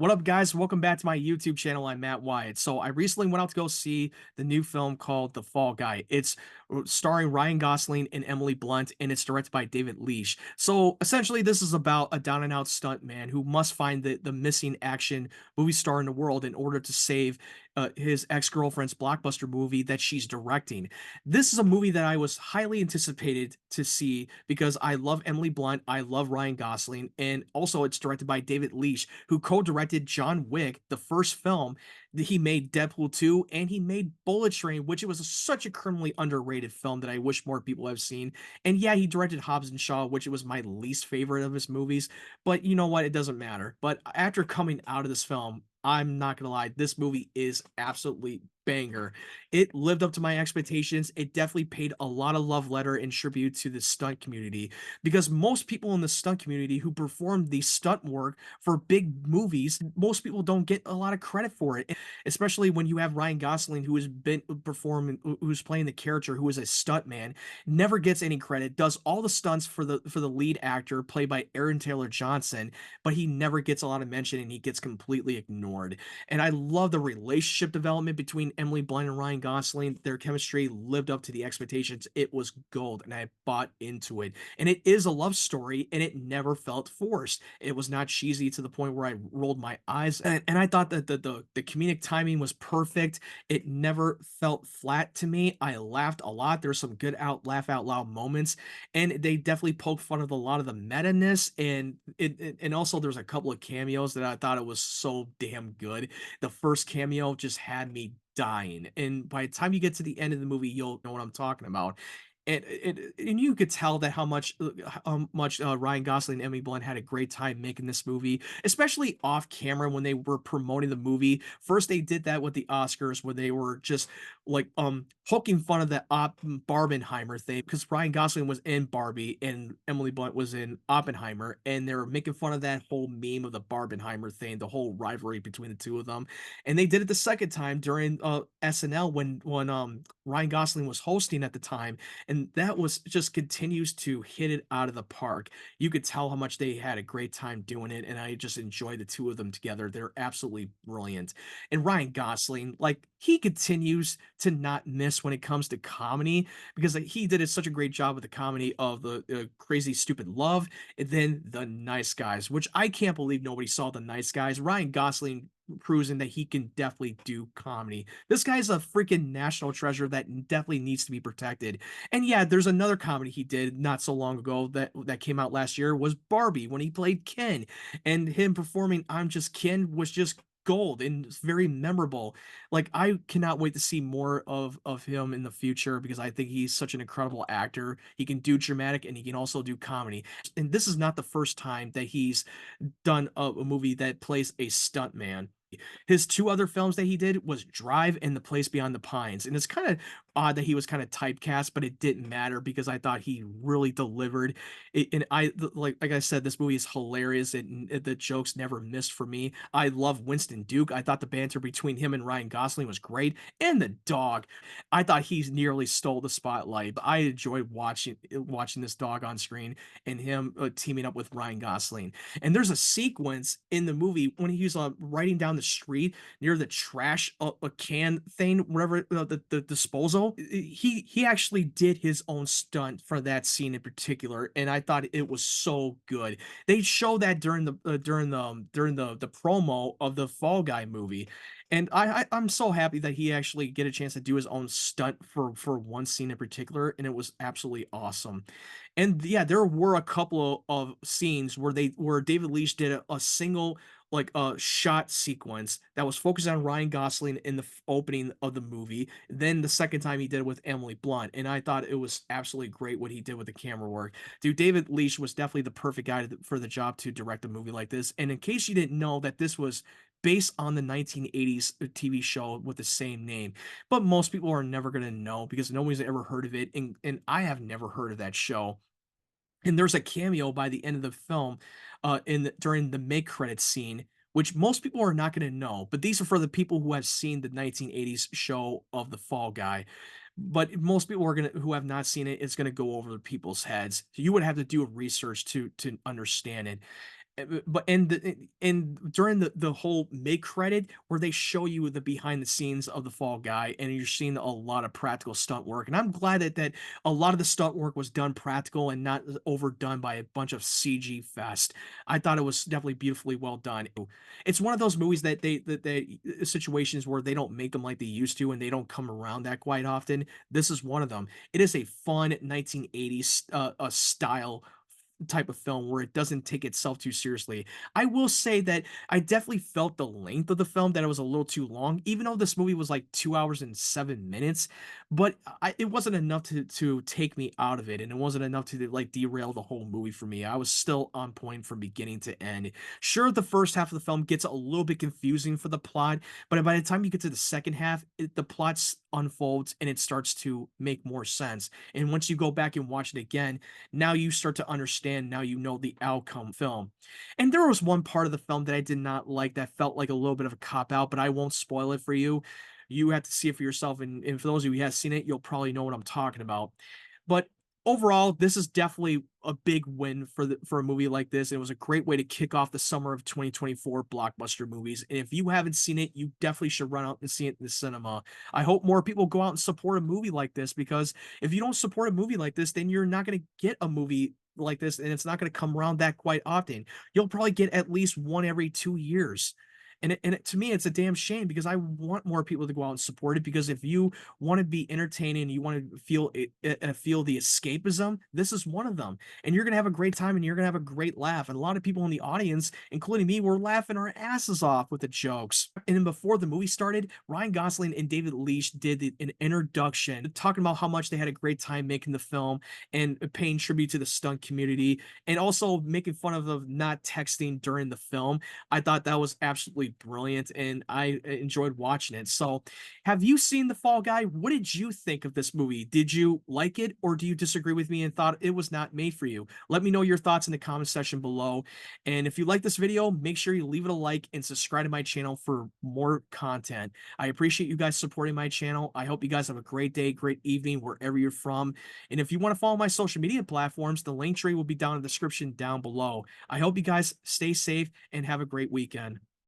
What up, guys? Welcome back to my YouTube channel. I'm Matt Wyatt. So I recently went out to go see the new film called The Fall Guy. It's starring Ryan Gosling and Emily Blunt, and it's directed by David Leitch. So essentially, this is about a down and out stunt man who must find the missing action movie star in the world in order to save his ex-girlfriend's blockbuster movie that she's directing. This is a movie that I was highly anticipated to see because I love Emily Blunt, I love Ryan Gosling, and also it's directed by David Leitch, who co-directed John Wick, the first film that he made Deadpool 2, and he made Bullet Train, which it was such a criminally underrated film that I wish more people have seen. And yeah, he directed Hobbs and Shaw, which was my least favorite of his movies, but you know what? It doesn't matter. But after coming out of this film, I'm not gonna lie, this movie is absolutely banger. It lived up to my expectations. It definitely paid a lot of love letter and tribute to the stunt community because most people in the stunt community who perform the stunt work for big movies, most people don't get a lot of credit for it, especially when you have Ryan Gosling, who has been performing, who's playing the character, who is a stunt man, never gets any credit, does all the stunts for the lead actor played by Aaron Taylor Johnson, but he never gets a lot of mention and he gets completely ignored. And I love the relationship development between Emily Blunt and Ryan Gosling. Their chemistry lived up to the expectations. It was gold, and I bought into it. And it is a love story, and it never felt forced. It was not cheesy to the point where I rolled my eyes. And I thought that the comedic timing was perfect. It never felt flat to me. I laughed a lot. There's some good laugh out loud moments, and they definitely poke fun of a lot of the meta-ness, and also there's a couple of cameos that I thought it was so damn good. The first cameo just had me dying, and by the time you get to the end of the movie, you'll know what I'm talking about. And you could tell that how much Ryan Gosling and Emily Blunt had a great time making this movie, especially off camera when they were promoting the movie. First, they did that with the Oscars, where they were just like poking fun of the Barbenheimer thing because Ryan Gosling was in Barbie and Emily Blunt was in Oppenheimer, and they were making fun of that whole meme of the Barbenheimer thing, the whole rivalry between the two of them. And they did it the second time during SNL when Ryan Gosling was hosting at the time, and that was just continues to hit it out of the park. You could tell how much they had a great time doing it, and I just enjoy the two of them together. They're absolutely brilliant. And Ryan Gosling, like he continues to not miss when it comes to comedy because like, he did such a great job with the comedy of the Crazy Stupid Love, and then The Nice Guys, which I can't believe nobody saw The Nice Guys. Ryan Gosling proving that he can definitely do comedy. This guy's a freaking national treasure that definitely needs to be protected. And yeah, there's another comedy he did not so long ago that came out last year was Barbie when he played Ken, and him performing I'm Just Ken was just gold and it's very memorable. Like I cannot wait to see more of him in the future because I think he's such an incredible actor. He can do dramatic and he can also do comedy. And this is not the first time that he's done a movie that plays a stuntman. His two other films that he did was Drive and The Place Beyond the Pines, and it's kind of odd that he was kind of typecast, but it didn't matter because I thought he really delivered. And like I said, this movie is hilarious, and the jokes never missed for me. I love Winston Duke. I thought the banter between him and Ryan Gosling was great, and the dog. I thought he nearly stole the spotlight, but I enjoyed watching this dog on screen and him teaming up with Ryan Gosling. And there's a sequence in the movie when he's riding down the street near the trash a can thing, whatever the disposal. He actually did his own stunt for that scene in particular, and I thought it was so good. They show that during the promo of the Fall Guy movie, and I'm so happy that he actually get a chance to do his own stunt for one scene in particular, and it was absolutely awesome. And yeah, there were a couple of scenes where David Leitch did a single like a shot sequence that was focused on Ryan Gosling in the opening of the movie. Then the second time he did it with Emily Blunt, and I thought it was absolutely great what he did with the camera work. Dude, David Leitch was definitely the perfect guy for the job to direct a movie like this. And in case you didn't know that this was based on the 1980s TV show with the same name, but most people are never going to know because nobody's ever heard of it, and I have never heard of that show. And there's a cameo by the end of the film, during the make credits scene, which most people are not going to know. But these are for the people who have seen the 1980s show of the Fall Guy. But most people are gonna who have not seen it, it's gonna go over people's heads. So you would have to do a research to understand it. But and during the whole mid credit where they show you the behind the scenes of the Fall Guy, and you're seeing a lot of practical stunt work, and I'm glad that a lot of the stunt work was done practical and not overdone by a bunch of CG fest. I thought it was definitely beautifully well done. It's one of those movies that situations where they don't make them like they used to, and they don't come around that quite often. This is one of them. It is a fun 1980s style type of film where it doesn't take itself too seriously. I will say that I definitely felt the length of the film, that it was a little too long, even though this movie was like 2 hours and 7 minutes, but it wasn't enough to take me out of it, and it wasn't enough to like derail the whole movie for me. I was still on point from beginning to end. Sure, the first half of the film gets a little bit confusing for the plot, but by the time you get to the second half, the plot unfolds and it starts to make more sense. And once you go back and watch it again, now you start to understand, now you know the outcome film. And there was one part of the film that I did not like, that felt like a little bit of a cop out, but I won't spoil it for you. You have to see it for yourself, and for those of you who have seen it, you'll probably know what I'm talking about. But overall, this is definitely a big win for a movie like this. It was a great way to kick off the summer of 2024 blockbuster movies. And if you haven't seen it, you definitely should run out and see it in the cinema. I hope more people go out and support a movie like this, because if you don't support a movie like this, then you're not going to get a movie like this, and it's not going to come around that quite often. You'll probably get at least one every 2 years. To me, it's a damn shame, because I want more people to go out and support it. Because if you want to be entertaining, you want to feel feel the escapism, this is one of them. And you're gonna have a great time, and you're gonna have a great laugh. And a lot of people in the audience, including me, were laughing our asses off with the jokes. And then before the movie started, Ryan Gosling and David Leitch did an introduction talking about how much they had a great time making the film, and paying tribute to the stunt community, and also making fun of not texting during the film. I thought that was absolutely brilliant, and I enjoyed watching it. So, have you seen The Fall Guy? What did you think of this movie? Did you like it, or do you disagree with me and thought it was not made for you? Let me know your thoughts in the comment section below. And if you like this video, make sure you leave it a like and subscribe to my channel for more content. I appreciate you guys supporting my channel. I hope you guys have a great day, great evening, wherever you're from. And if you want to follow my social media platforms, the link tree will be down in the description down below. I hope you guys stay safe and have a great weekend.